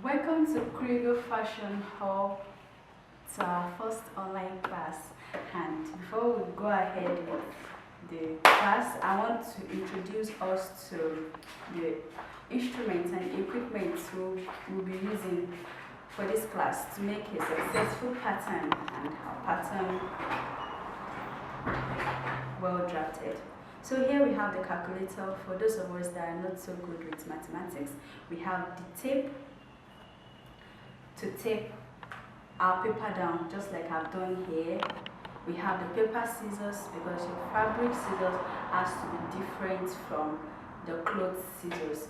Welcome to Krieger Fashion Hall. It's our first online class, and before we go ahead with the class, I want to introduce us to the instruments and equipment we'll be using for this class to make a successful pattern and a pattern well drafted. So here we have the calculator. For those of us that are not so good with mathematics, we have the tape to tape our paper down, just like I've done here. We have the paper scissors, because your fabric scissors has to be different from the cloth scissors.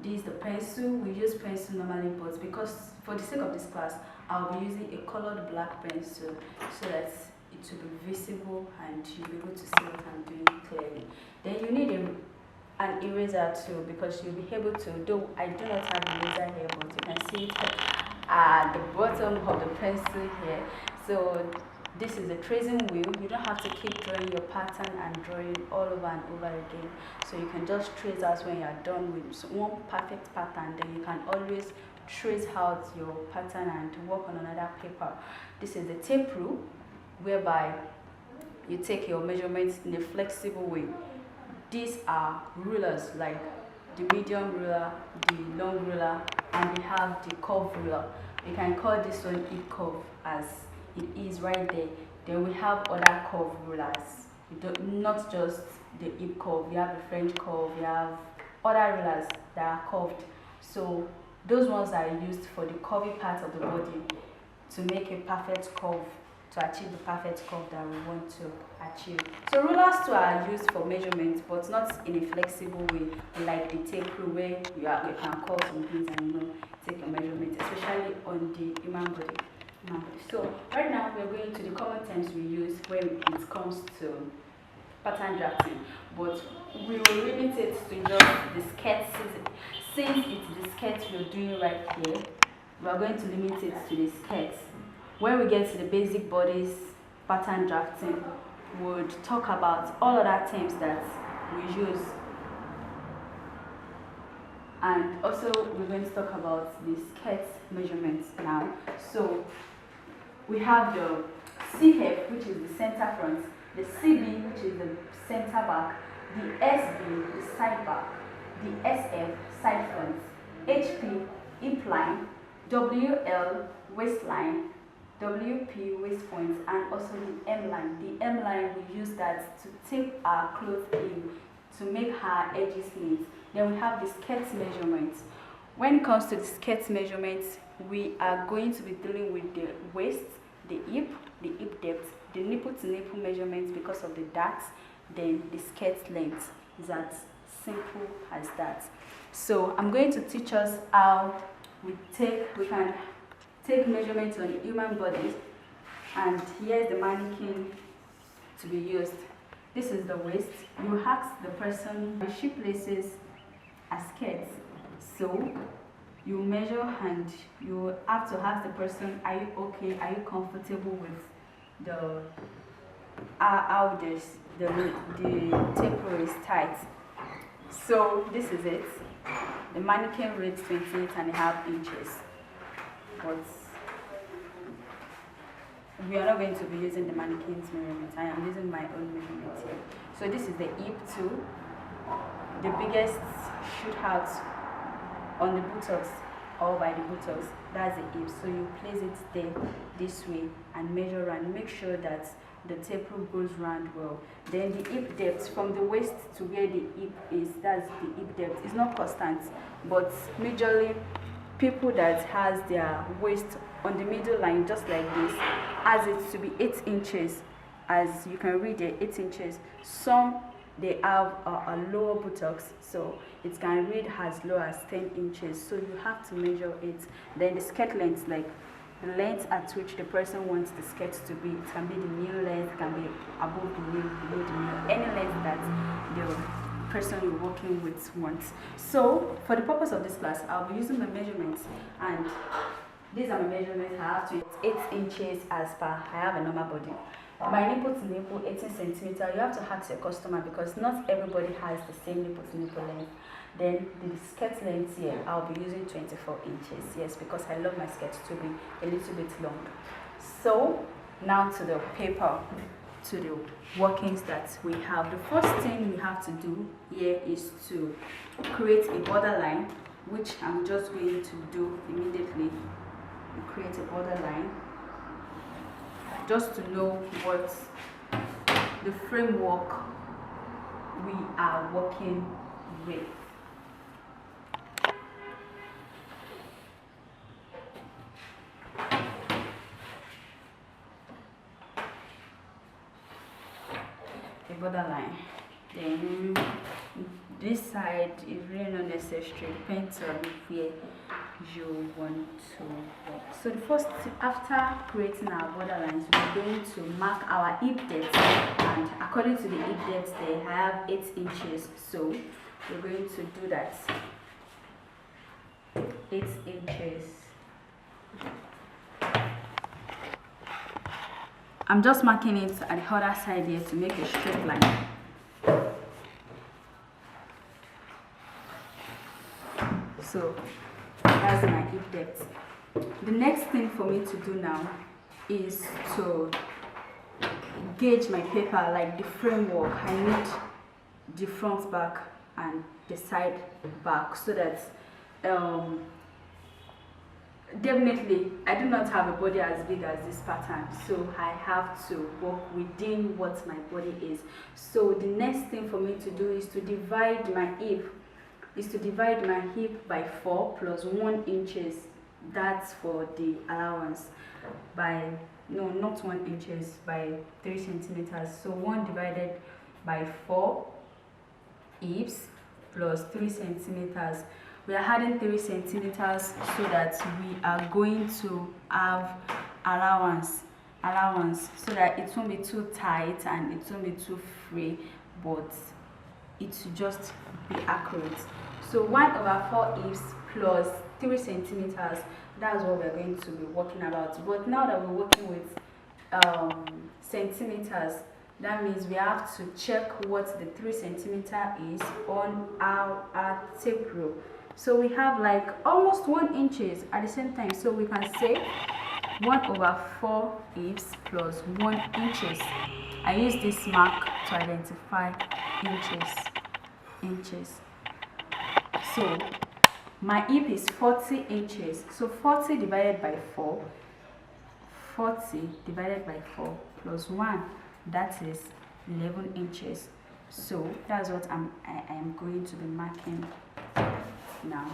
This is the pencil. We use pencil normally, but because for the sake of this class, I'll be using a colored black pencil so that it will be visible and you'll be able to see what I'm doing clearly. Then you need an eraser too, because you'll be able to, though I do not have an eraser here, but you can see it at the bottom of the pencil here. So this is a tracing wheel. You don't have to keep drawing your pattern and drawing all over and over again. So you can just trace out when you're done with one perfect pattern. Then you can always trace out your pattern and work on another paper. This is the tape rule, whereby you take your measurements in a flexible way. These are rulers, like the medium ruler, the long ruler, and we have the curve ruler. You can call this one hip curve, as it is right there. Then we have other curve rulers. Not just the hip curve, we have the French curve, we have other rulers that are curved. So those ones are used for the curvy part of the body to make a perfect curve, to achieve the perfect curve that we want to achieve. So rulers too are used for measurements, but not in a flexible way, like the tape rule, where you can cut some things and take a measurement, especially on the human body. So right now we're going to the common terms we use when it comes to pattern drafting, but we will limit it to just the skirt. Since it's the skirt we're doing right here, we are going to limit it to the skirts. When we get to the basic bodies pattern drafting, we'll talk about all other terms that we use, and also we're going to talk about the skirt measurements now. So we have the CF, which is the center front, the CB, which is the center back, the SB, the side back, the SF, side front, HP, hip line, WL, waistline, WP, waist point, and also the M line. The M line, we use that to tape our cloth in to make our edges neat. Then we have the skirt measurements. When it comes to the skirt measurements, we are going to be dealing with the waist, the hip depth, the nipple to nipple measurements because of the darts, then the skirt length. Is as simple as that. So I'm going to teach us how we can take measurements on the human body, and here's the mannequin to be used. This is the waist. You ask the person if she places a skirt, so you measure and you have to ask the person, are you okay, are you comfortable with the how the taper is tight. So this is it. The mannequin reads 28.5 inches, but we are not going to be using the mannequin's measurement. I am using my own measurement here. So this is the hip too. The biggest shootout on the buttocks, or by the buttocks, that's the hip. So you place it there this way and measure and make sure that the taper goes round well. Then the hip depth from the waist to where the hip is, that's the hip depth. It's not constant, but majorly people that has their waist on the middle line, just like this, has it to be 8 inches. As you can read there, 8 inches. Some they have a lower buttocks, so it can read as low as 10 inches. So you have to measure it. Then the skirt length, like the length at which the person wants the skirt to be. It can be the knee length, it can be above the knee, below the knee, any length that the person you're working with wants. So for the purpose of this class, I'll be using my measurements, and these are my measurements. I have to 8 inches as per I have a normal body. My nipple to nipple 18 centimeter. You have to ask your customer, because not everybody has the same nipple to nipple length. Then the skirt length here, I'll be using 24 inches. Yes, because I love my skirt to be a little bit long. So now to the paper, to the workings that we have. The first thing we have to do here is to create a borderline, which I'm just going to do immediately. Create a borderline just to know what the framework we are working with. A borderline. Then this side is really not necessary, depends on where you want to work. So the first, after creating our borderlines, we're going to mark our hip depth, and according to the hip depth they have 8 inches, so we're going to do that. 8 inches. I'm just marking it at the other side here to make a straight line. So that's my hip depth. The next thing for me to do now is to gauge my paper, like the framework. I need the front back and the side back, so that definitely I do not have a body as big as this pattern, so I have to work within what my body is. So the next thing for me to do is to divide my hip by 4 plus 1 inches. That's for the allowance, by no, not 1 inches, by 3 centimeters. So 1 divided by 4 hips plus 3 centimeters. We are adding 3 centimeters so that we are going to have allowance, so that it won't be too tight and it won't be too free, but it should just be accurate. So 1/4 hips plus 3 centimeters, that's what we're going to be working about. But now that we're working with centimeters, that means we have to check what the 3 centimeter is on our tape rule. So we have like almost 1 inches at the same time, so we can say 1/4 hips plus 1 inches. I use this mark to identify inches. So my hip is 40 inches, so 40 divided by 4 plus 1, that is 11 inches. So that's what I am going to be marking now.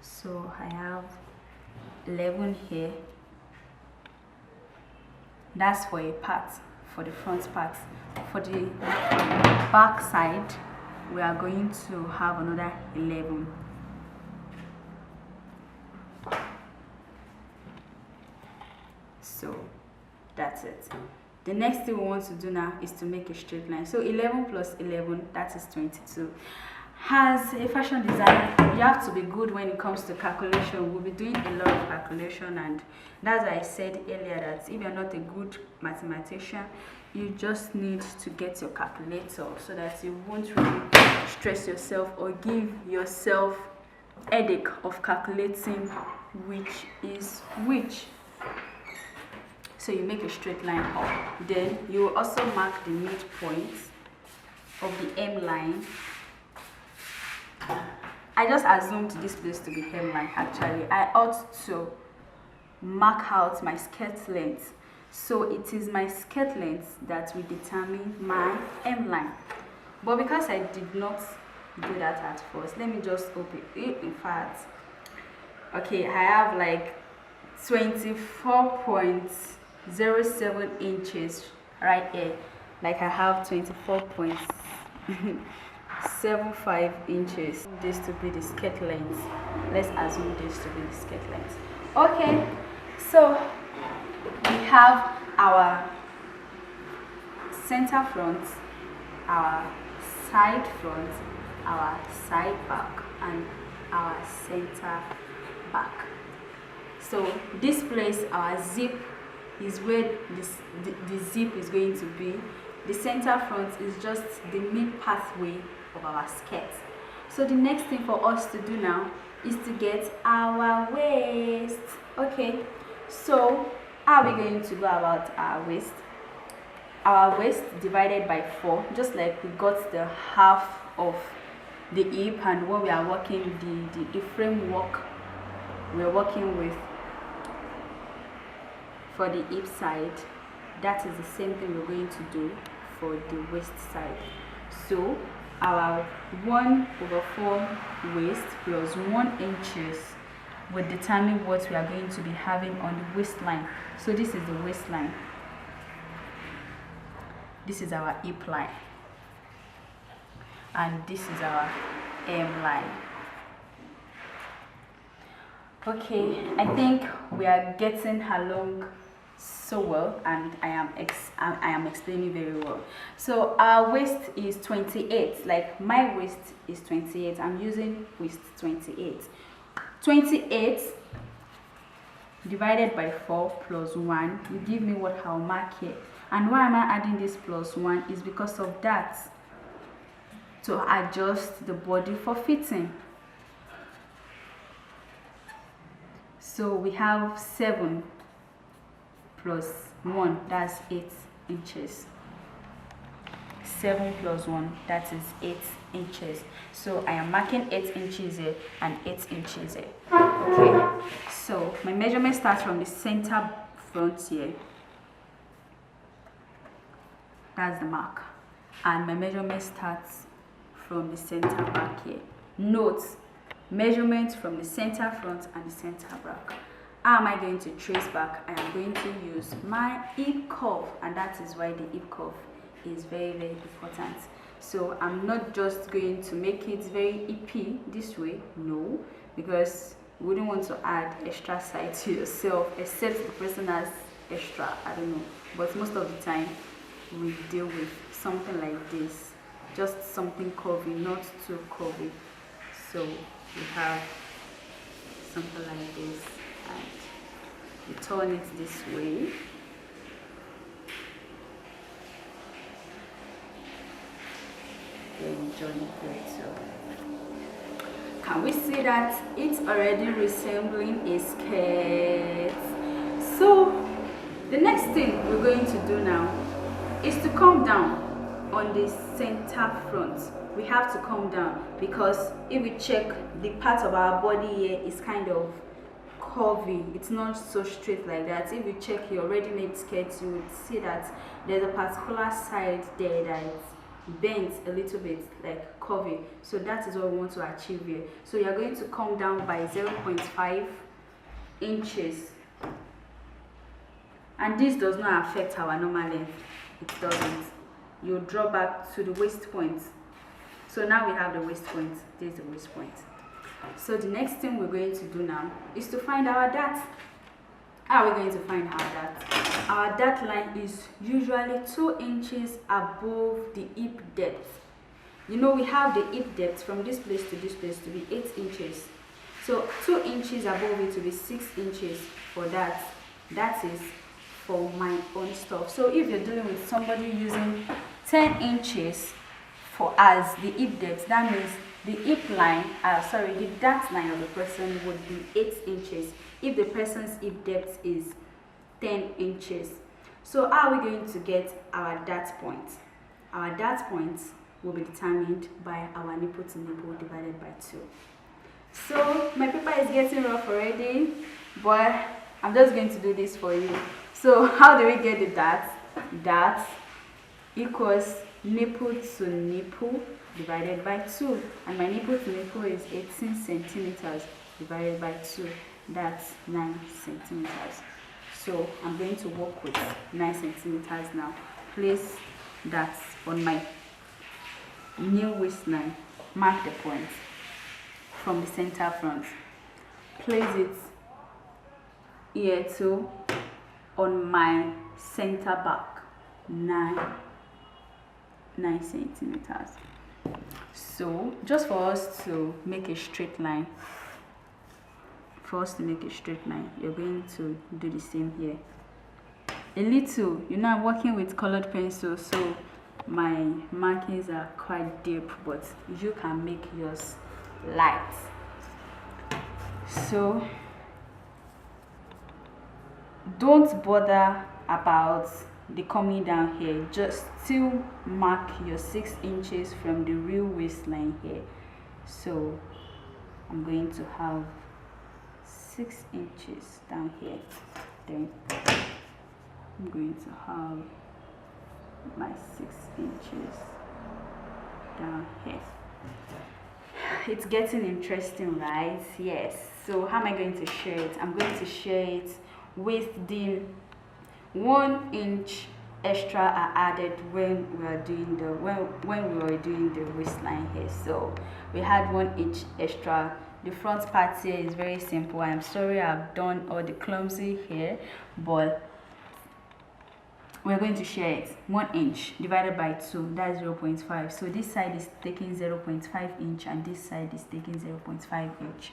So I have 11 here. That's for a part, for the front part. For the back side, we are going to have another 11. So that's it. The next thing we want to do now is to make a straight line. So 11 plus 11, that is 22. As a fashion designer, you have to be good when it comes to calculation. We'll be doing a lot of calculation, and that's why I said earlier that if you're not a good mathematician, you just need to get your calculator so that you won't really stress yourself or give yourself headache of calculating which is which. So you make a straight line up. Then you will also mark the midpoint of the hem line. I just assumed this place to be hem line. Actually, I ought to mark out my skirt length. So it is my skirt length that will determine my hem line. But because I did not do that at first, let me just open it. In fact, okay, I have like 24.07 inches right here. Like I have 24.75 inches. This to be the skirt length. Let's assume this to be the skirt length. Okay, so we have our center front, our side front, our side back, and our center back. So this place, our zip, is where the zip is going to be. The center front is just the mid pathway of our skirt. So the next thing for us to do now is to get our waist. Okay, so how are we going to go about our waist? Our waist divided by 4, just like we got the half of the hip, and when we are working the framework we're working with for the hip side, that is the same thing we're going to do for the waist side. So our 1/4 waist plus 1 inches will determine what we are going to be having on the waistline. So this is the waistline, this is our hip line, and this is our hem line. Okay, I think we are getting along so well, and I am explaining very well. So our waist is 28, like my waist is 28. I'm using waist 28. 28 divided by 4 plus 1 will give me what I'll mark here. And why am I adding this plus 1 is because of that, to adjust the body for fitting. So we have 7 plus 1, that's 8 inches. 7 plus 1, that is 8 inches. So I am marking 8 inches here and 8 inches here. Okay, so my measurement starts from the center front here. That's the mark. And my measurement starts from the center back here. Note, measurements from the center front and the center back. How am I going to trace back? I am going to use my hip curve, and that is why the hip curve is very, very important. So I'm not just going to make it very hippy this way, no, because you wouldn't want to add extra side to yourself, except the person has extra, I don't know. But most of the time we deal with something like this, just something curvy, not too curvy. So we have something like this, and you turn it this way. Then you join it there. So can we see that it's already resembling a skirt? So the next thing we're going to do now is to come down on the center front. We have to come down, because if we check, the part of our body here is kind of curvy, it's not so straight like that. If you check your ready-made skirts, you would see that there's a particular side there that bent a little bit, like curvy. So that is what we want to achieve here. So you're going to come down by 0.5 inches, and this does not affect our normal length, it doesn't. You draw back to the waist point. So now we have the waist point. This is the waist point. So the next thing we're going to do now is to find our dart. How are we going to find our dart? Our dart line is usually 2 inches above the hip depth. You know, we have the hip depth from this place to be 8 inches. So 2 inches above it to be 6 inches for that. That is for my own stuff. So if you're dealing with somebody using 10 inches for as the hip depth, that means the hip line, the dart line of the person would be 8 inches if the person's hip depth is 10 inches. So how are we going to get our dart point? Our dart point will be determined by our nipple to nipple divided by 2. So my paper is getting rough already, but I'm just going to do this for you. So how do we get the dart? Dart equals nipple to nipple divided by 2, and my nipple to nipple is 18 centimeters divided by 2, that's 9 centimeters. So I'm going to work with 9 centimeters now. Place that on my new waistline, mark the point from the center front, place it here too on my center back, 9 centimeters. So just for us to make a straight line, you're going to do the same here. A little, you know, I'm working with colored pencils, so my markings are quite deep, but you can make yours light. So don't bother about the coming down here, just still mark your 6 inches from the real waistline here. So I'm going to have 6 inches down here, then I'm going to have my 6 inches down here. It's getting interesting, right? Yes. So how am I going to share it? I'm going to share it with the 1 inch extra I added when we were doing the waistline here. So we had 1 inch extra. The front part here is very simple. I'm sorry I've done all the clumsy here, but we're going to share it. 1 inch divided by 2, that's 0.5. So this side is taking 0.5 inch and this side is taking 0.5 inch.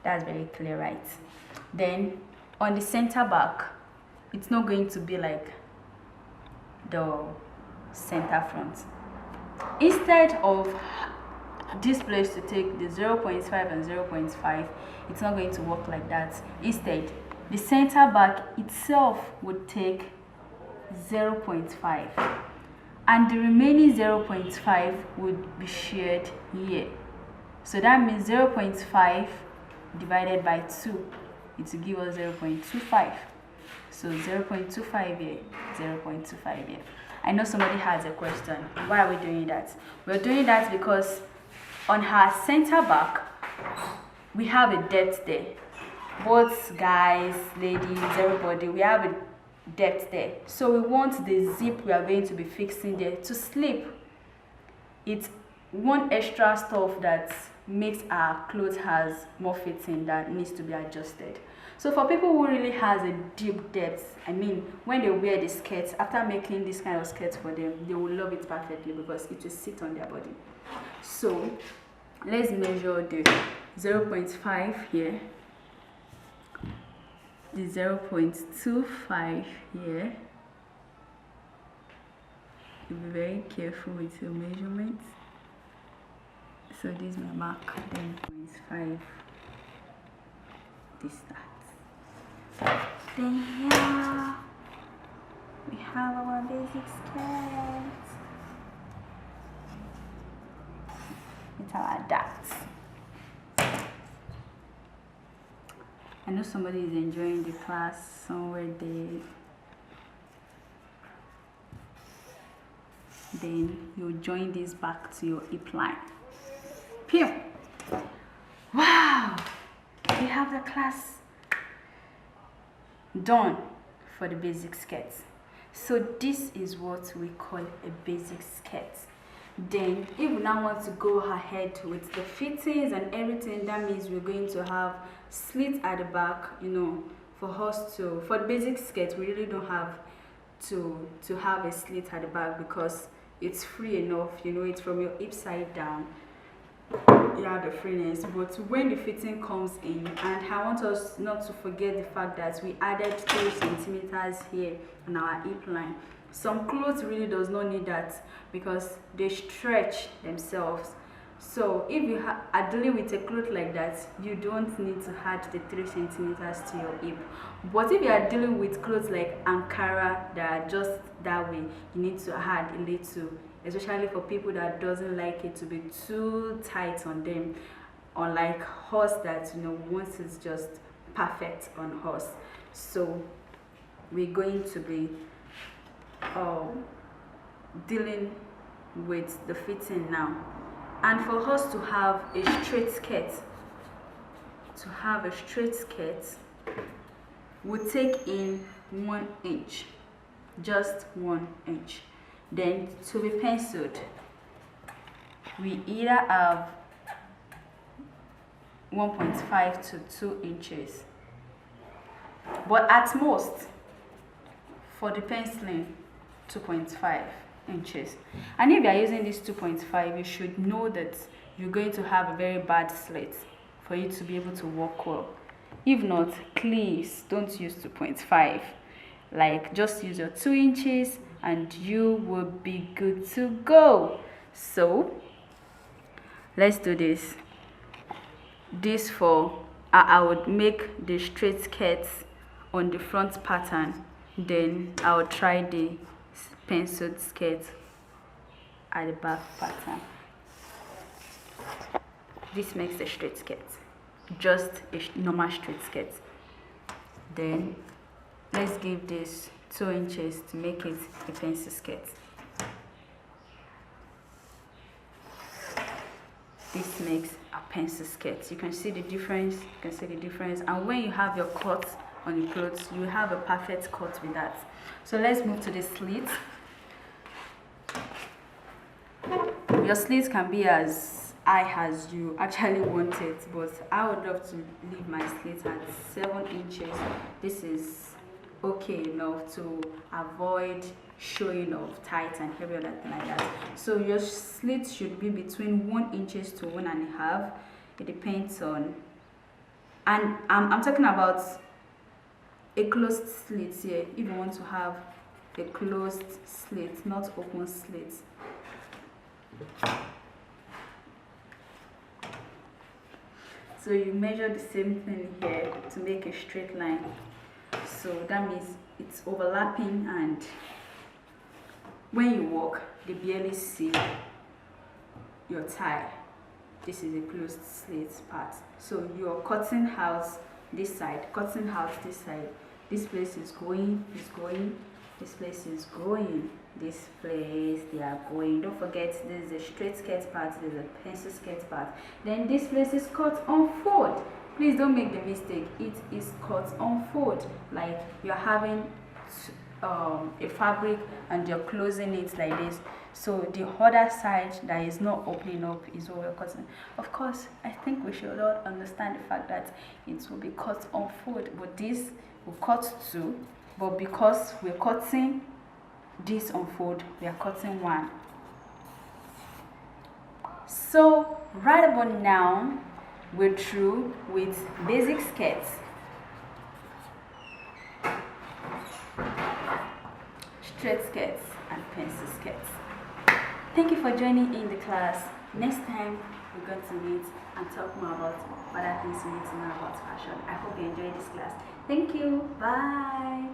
That's very clear, right? Then on the center back, it's not going to be like the center front. Instead of this place to take the 0.5 and 0.5, it's not going to work like that. Instead, the center back itself would take 0.5 and the remaining 0.5 would be shared here. So that means 0.5 divided by 2, it will give us 0.25. So 0.25 here, 0.25 here. I know somebody has a question. Why are we doing that? We're doing that because on her center back, we have a depth there. Both guys, ladies, everybody, we have a depth there. So we want the zip we are going to be fixing there to slip. It's one extra stuff that makes our clothes has more fitting that needs to be adjusted. So for people who really has a deep depth, I mean, when they wear the skirts, after making this kind of skirts for them, they will love it perfectly because it will sit on their body. So let's measure the 0.5 here, the 0.25 here. Be very careful with your measurements. So this is my mark, then 0.5 distance. Then here we have our basic skirt. It's our dart. I know somebody is enjoying the class somewhere there. Then you join this back to your hip line. Pew! Wow! We have the class done for the basic skirt. So this is what we call a basic skirt. Then if we now want to go ahead with the fittings and everything, that means we're going to have slits at the back, you know, for the basic skirt we really don't have to have a slit at the back because it's free enough, you know, it's from your hip side down. You have the freeness, but when the fitting comes in, and I want us not to forget the fact that we added 3 centimeters here on our hip line. Some clothes really does not need that because they stretch themselves. So if you are dealing with a cloth like that, you don't need to add the 3 centimeters to your hip. But if you are dealing with clothes like Ankara that are just that way, you need to add a little, especially for people that doesn't like it to be too tight on them, unlike horse that, you know, once it's just perfect on horse. So we're going to be dealing with the fitting now. And for us to have a straight skirt, we take in 1 inch, just 1 inch. Then to be penciled, we either have 1.5 to 2 inches, but at most for the penciling 2.5 inches. And if you are using this 2.5, you should know that you're going to have a very bad slit for you to be able to walk well. If not, please don't use 2.5. Like, just use your 2 inches and you will be good to go. So let's do this. This for I would make the straight skirts on the front pattern, then I will try the penciled skirt at the back pattern. This makes the straight skirt, just a normal straight skirt. Then let's give this 2 inches to make it a pencil skirt. This makes a pencil skirt. You can see the difference. And when you have your cut on the clothes, you have a perfect cut with that. So let's move to the slits. Your slits can be as high as you actually want it, but I would love to leave my slits at 7 inches. This is okay enough to avoid showing of tight and heavy or anything like that. So your slits should be between 1 inches to 1.5. It depends on, and I'm talking about a closed slit here. If you want to have a closed slit, not open slit. So you measure the same thing here to make a straight line. So that means it's overlapping, and when you walk, they barely see your thigh. This is a closed slit part. So you're cutting out this side, cutting out this side. This place is going, this place is going, this place they are going. Don't forget, there's a straight skirt part, there's a pencil skirt part. Then this place is cut on fold. Please don't make the mistake. It is cut on fold, like you're having a fabric and you're closing it like this. So the other side that is not opening up is what we're cutting. Of course, I think we should all understand the fact that it will be cut on fold, but this will cut too. But because we're cutting this on fold, we are cutting one. So right about now, we're through with basic skirts, straight skirts, and pencil skirts. Thank you for joining in the class. Next time we're going to meet and talk more about other things you need to know about fashion. I hope you enjoyed this class. Thank you. Bye.